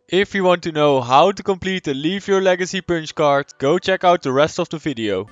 If you want to know how to complete the Leave Your Legacy punch card, go check out the rest of the video.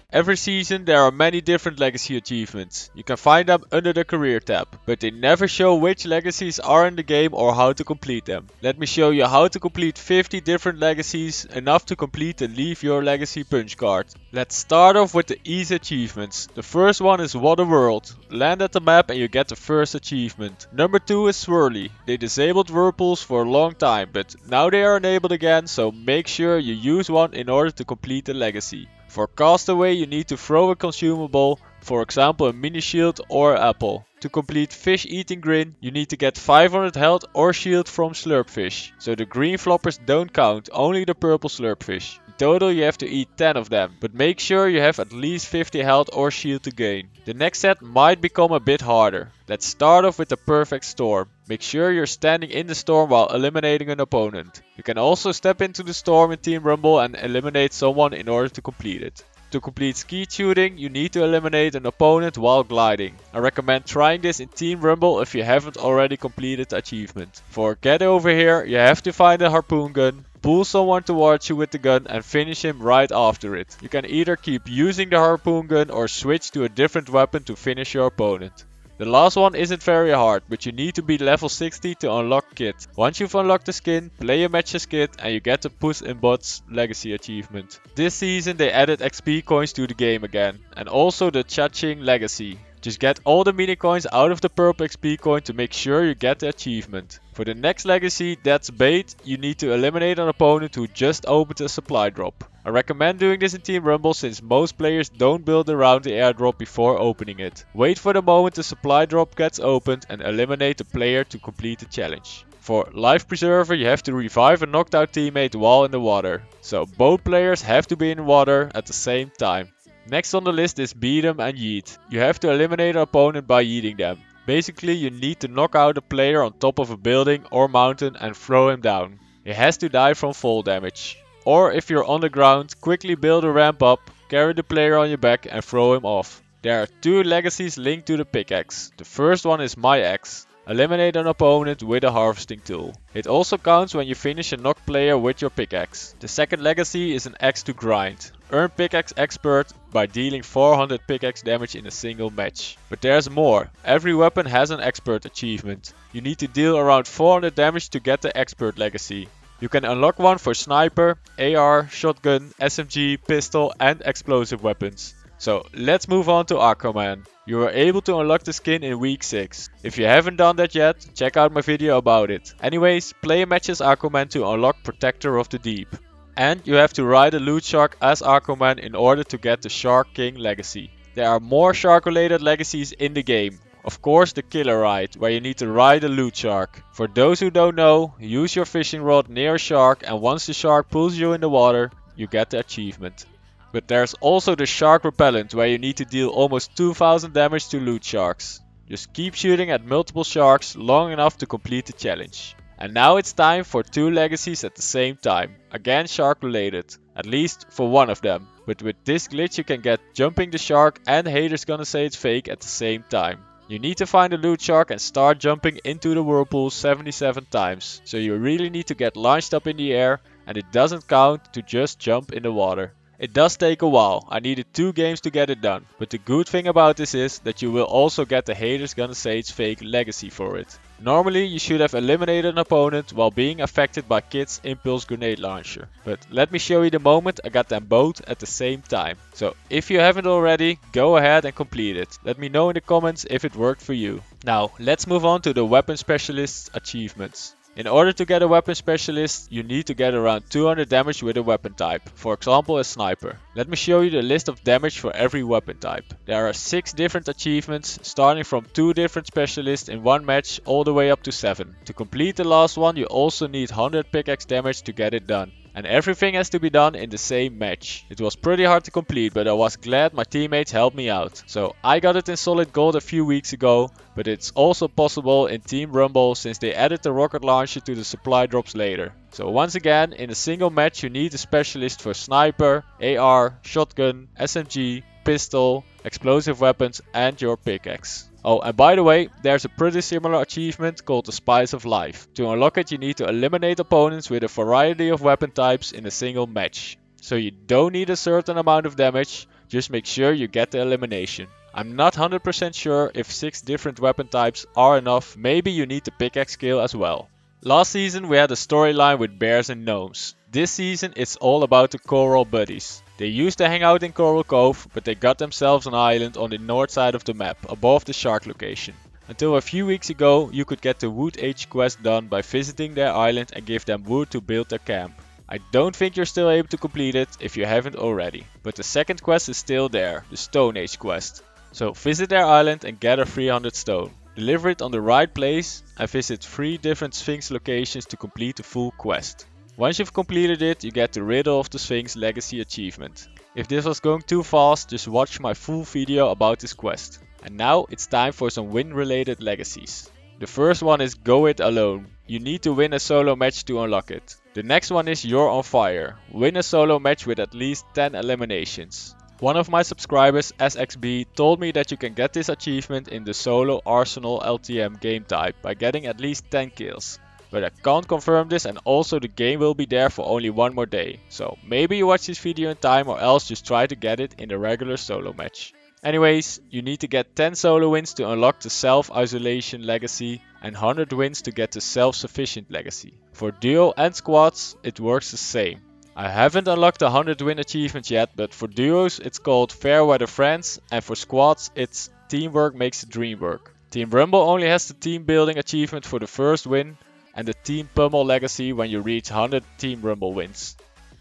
Every season there are many different legacy achievements. You can find them under the career tab, but they never show which legacies are in the game or how to complete them. Let me show you how to complete 50 different legacies, enough to complete the Leave Your Legacy punch card. Let's start off with the easy achievements. The first one is What a World. Land at the map and you get the first achievement. Number 2 is Swirly. They disabled whirlpools for a long time, but now they are enabled again, so make sure you use one in order to complete the legacy. For Castaway you need to throw a consumable, for example a mini shield or apple. To complete Fish Eating Grin you need to get 500 health or shield from Slurpfish. So the green floppers don't count, only the purple Slurpfish. In total you have to eat 10 of them, but make sure you have at least 50 health or shield to gain. The next set might become a bit harder. Let's start off with the Perfect Storm. Make sure you're standing in the storm while eliminating an opponent. You can also step into the storm in Team Rumble and eliminate someone in order to complete it. To complete Skeet Shooting, you need to eliminate an opponent while gliding. I recommend trying this in Team Rumble if you haven't already completed the achievement. For Get Over Here, you have to find a harpoon gun, pull someone towards you with the gun and finish him right after it. You can either keep using the harpoon gun or switch to a different weapon to finish your opponent. The last one isn't very hard, but you need to be level 60 to unlock Kit. Once you've unlocked the skin, play a match as Kit and you get the Puss in Boots legacy achievement. This season they added XP coins to the game again, and also the Cha-Ching legacy. Just get all the mini coins out of the purple XP coin to make sure you get the achievement. For the next legacy, That's Bait, you need to eliminate an opponent who just opened a supply drop. I recommend doing this in Team Rumble since most players don't build around the airdrop before opening it. Wait for the moment the supply drop gets opened and eliminate the player to complete the challenge. For Life Preserver you have to revive a knocked out teammate while in the water. So both players have to be in water at the same time. Next on the list is Beat 'em and Yeet. You have to eliminate an opponent by yeeting them. Basically you need to knock out a player on top of a building or mountain and throw him down. He has to die from fall damage. Or if you're on the ground, quickly build a ramp up, carry the player on your back and throw him off. There are 2 legacies linked to the pickaxe. The first one is My Axe. Eliminate an opponent with a harvesting tool. It also counts when you finish a knocked player with your pickaxe. The second legacy is an axe to grind. Earn pickaxe expert by dealing 400 pickaxe damage in a single match. But there's more. Every weapon has an expert achievement. You need to deal around 400 damage to get the expert legacy. You can unlock one for sniper, AR, shotgun, SMG, pistol and explosive weapons. So let's move on to Aquaman. You are able to unlock the skin in week 6. If you haven't done that yet, check out my video about it. Anyways, play a match as Aquaman to unlock Protector of the Deep. And you have to ride a loot shark as Aquaman in order to get the Shark King legacy. There are more shark related legacies in the game. Of course the killer ride, where you need to ride a loot shark. For those who don't know, use your fishing rod near a shark and once the shark pulls you in the water, you get the achievement. But there's also the shark repellent, where you need to deal almost 2000 damage to loot sharks. Just keep shooting at multiple sharks long enough to complete the challenge. And now it's time for 2 legacies at the same time. Again shark related, at least for one of them. But with this glitch you can get jumping the shark and haters gonna say it's fake at the same time. You need to find a loot shark and start jumping into the whirlpool 77 times. So you really need to get launched up in the air and it doesn't count to just jump in the water. It does take a while, I needed 2 games to get it done, but the good thing about this is that you will also get the haters gonna say it's fake legacy for it. Normally you should have eliminated an opponent while being affected by Kit's impulse grenade launcher, but let me show you the moment I got them both at the same time. So if you haven't already, go ahead and complete it. Let me know in the comments if it worked for you. Now let's move on to the weapon specialist's achievements. In order to get a weapon specialist, you need to get around 200 damage with a weapon type, for example a sniper. Let me show you the list of damage for every weapon type. There are 6 different achievements, starting from 2 different specialists in one match all the way up to 7. To complete the last one you also need 100 pickaxe damage to get it done. And everything has to be done in the same match. It was pretty hard to complete, but I was glad my teammates helped me out. So I got it in solid gold a few weeks ago, but it's also possible in Team Rumble since they added the rocket launcher to the supply drops later. So once again, in a single match you need a specialist for sniper, AR, shotgun, SMG, pistol, explosive weapons and your pickaxe. Oh, and by the way, there's a pretty similar achievement called the Spice of Life. To unlock it, you need to eliminate opponents with a variety of weapon types in a single match. So you don't need a certain amount of damage, just make sure you get the elimination. I'm not 100% sure if 6 different weapon types are enough, maybe you need the pickaxe skill as well. Last season we had a storyline with bears and gnomes. This season it's all about the coral buddies. They used to hang out in Coral Cove, but they got themselves an island on the north side of the map, above the shark location. Until a few weeks ago you could get the Wood Age quest done by visiting their island and give them wood to build their camp. I don't think you're still able to complete it if you haven't already, but the second quest is still there, the Stone Age quest. So visit their island and gather 300 stone. Deliver it on the right place and visit 3 different Sphinx locations to complete the full quest. Once you've completed it, you get the Riddle of the Sphinx Legacy achievement. If this was going too fast, just watch my full video about this quest. And now it's time for some win related legacies. The first one is Go It Alone. You need to win a solo match to unlock it. The next one is You're on Fire. Win a solo match with at least 10 eliminations. One of my subscribers, SXB, told me that you can get this achievement in the solo Arsenal LTM game type by getting at least 10 kills. But I can't confirm this, and also the game will be there for only one more day. So maybe you watch this video in time, or else just try to get it in the regular solo match. Anyways, you need to get 10 solo wins to unlock the Self-Isolation Legacy and 100 wins to get the Self-Sufficient Legacy. For duo and squads it works the same. I haven't unlocked the 100 win achievement yet, but for duos it's called Fair Weather Friends, and for squads it's Teamwork Makes the Dream Work. Team Rumble only has the team building achievement for the first win, and the Team Pummel Legacy when you reach 100 Team Rumble wins.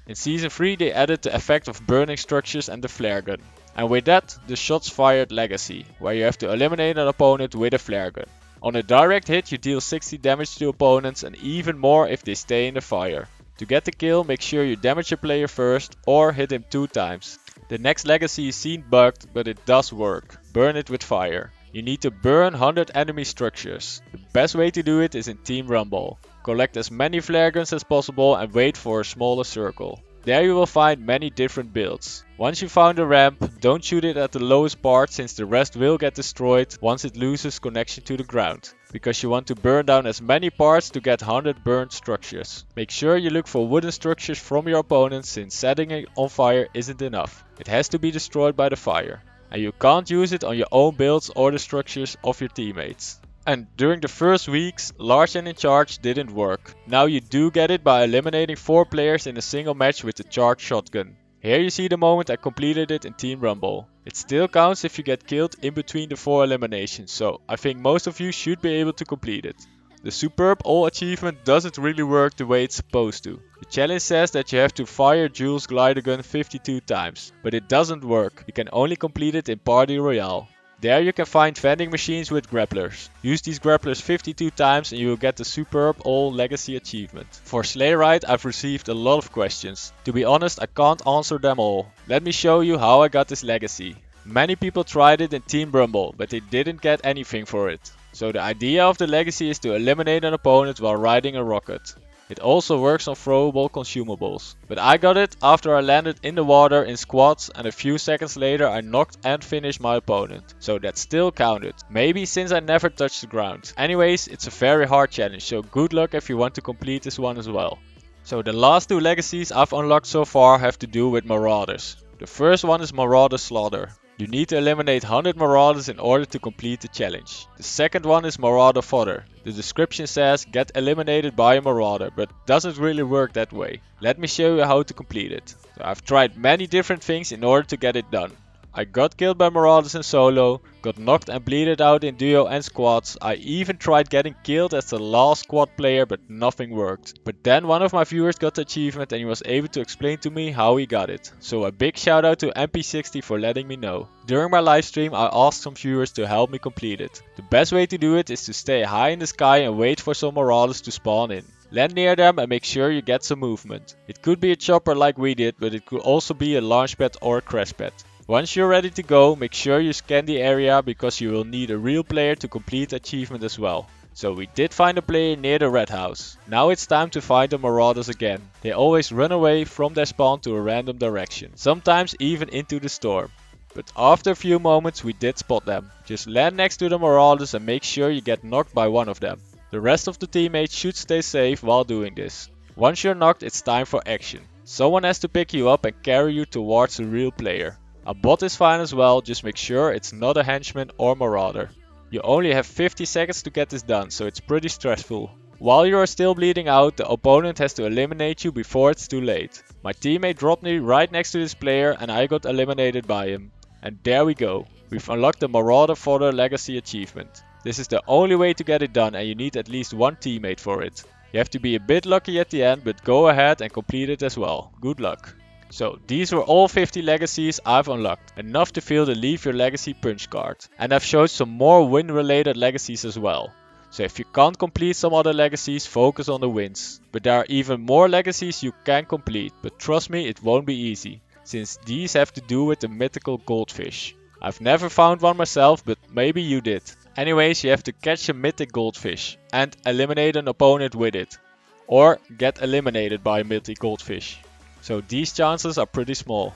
In Season 3 they added the effect of burning structures and the flare gun. And with that, the Shots Fired Legacy, where you have to eliminate an opponent with a flare gun. On a direct hit you deal 60 damage to opponents and even more if they stay in the fire. To get the kill, make sure you damage your player first or hit him 2 times. The next legacy is seen bugged, but it does work. Burn it with fire. You need to burn 100 enemy structures. The best way to do it is in Team Rumble. Collect as many flare guns as possible and wait for a smaller circle. There you will find many different builds. Once you found a ramp, don't shoot it at the lowest part since the rest will get destroyed once it loses connection to the ground. Because you want to burn down as many parts to get 100 burned structures. Make sure you look for wooden structures from your opponent since setting it on fire isn't enough. It has to be destroyed by the fire. And you can't use it on your own builds or the structures of your teammates. And during the first weeks, Large and in Charge didn't work. Now you do get it by eliminating 4 players in a single match with the charged shotgun. Here you see the moment I completed it in Team Rumble. It still counts if you get killed in between the 4 eliminations, so I think most of you should be able to complete it. The Superb All achievement doesn't really work the way it's supposed to. The challenge says that you have to fire Jules' glider gun 52 times, but it doesn't work. You can only complete it in Party Royale. There you can find vending machines with grapplers. Use these grapplers 52 times and you will get the Superb All Legacy achievement. For Sleigh Ride I've received a lot of questions. To be honest, I can't answer them all. Let me show you how I got this legacy. Many people tried it in Team Rumble, but they didn't get anything for it. So the idea of the legacy is to eliminate an opponent while riding a rocket. It also works on throwable consumables. But I got it after I landed in the water in squads and a few seconds later I knocked and finished my opponent. So that still counted. Maybe since I never touched the ground. Anyways, it's a very hard challenge, so good luck if you want to complete this one as well. So the last 2 legacies I've unlocked so far have to do with Marauders. The first one is Marauder Slaughter. You need to eliminate 100 Marauders in order to complete the challenge. The second one is Marauder Fodder. The description says get eliminated by a Marauder, but doesn't really work that way. Let me show you how to complete it. So I've tried many different things in order to get it done. I got killed by Marauders in solo, got knocked and bleeded out in duo and squads. I even tried getting killed as the last squad player, but nothing worked. But then one of my viewers got the achievement and he was able to explain to me how he got it. So a big shout out to MP60 for letting me know. During my livestream I asked some viewers to help me complete it. The best way to do it is to stay high in the sky and wait for some Marauders to spawn in. Land near them and make sure you get some movement. It could be a chopper like we did, but it could also be a launch pad or a crash pad. Once you're ready to go, make sure you scan the area because you will need a real player to complete the achievement as well. So we did find a player near the red house. Now it's time to find the Marauders again. They always run away from their spawn to a random direction, sometimes even into the storm. But after a few moments we did spot them. Just land next to the Marauders and make sure you get knocked by one of them. The rest of the teammates should stay safe while doing this. Once you're knocked, it's time for action. Someone has to pick you up and carry you towards a real player. A bot is fine as well, just make sure it's not a henchman or Marauder. You only have 50 seconds to get this done, so it's pretty stressful. While you are still bleeding out, the opponent has to eliminate you before it's too late. My teammate dropped me right next to this player and I got eliminated by him. And there we go. We've unlocked the Marauder Slaughter Legacy achievement. This is the only way to get it done and you need at least one teammate for it. You have to be a bit lucky at the end, but go ahead and complete it as well. Good luck. So these were all 50 legacies I've unlocked, enough to fill the Leave Your Legacy punch card. And I've showed some more win related legacies as well. So if you can't complete some other legacies, focus on the wins. But there are even more legacies you can complete, but trust me, it won't be easy, since these have to do with the mythical goldfish. I've never found one myself, but maybe you did. Anyways, you have to catch a mythic goldfish and eliminate an opponent with it. Or get eliminated by a mythic goldfish. So these chances are pretty small.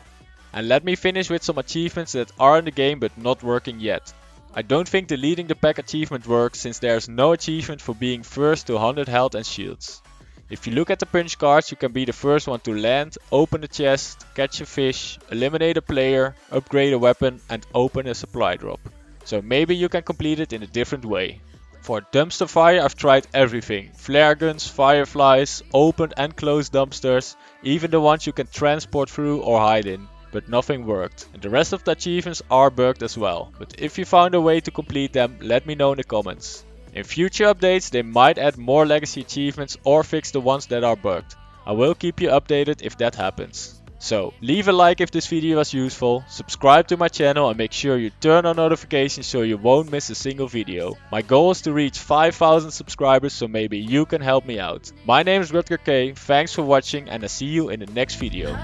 And let me finish with some achievements that are in the game but not working yet. I don't think the leading the pack achievement works, since there is no achievement for being first to 100 health and shields. If you look at the punch cards, you can be the first one to land, open a chest, catch a fish, eliminate a player, upgrade a weapon and open a supply drop. So maybe you can complete it in a different way. For dumpster fire I've tried everything. Flare guns, fireflies, open and closed dumpsters, even the ones you can transport through or hide in. But nothing worked. And the rest of the achievements are bugged as well. But if you found a way to complete them, let me know in the comments. In future updates they might add more legacy achievements or fix the ones that are bugged. I will keep you updated if that happens. So leave a like if this video was useful, subscribe to my channel and make sure you turn on notifications so you won't miss a single video. My goal is to reach 5,000 subscribers, so maybe you can help me out. My name is RutgerK, thanks for watching and I see you in the next video.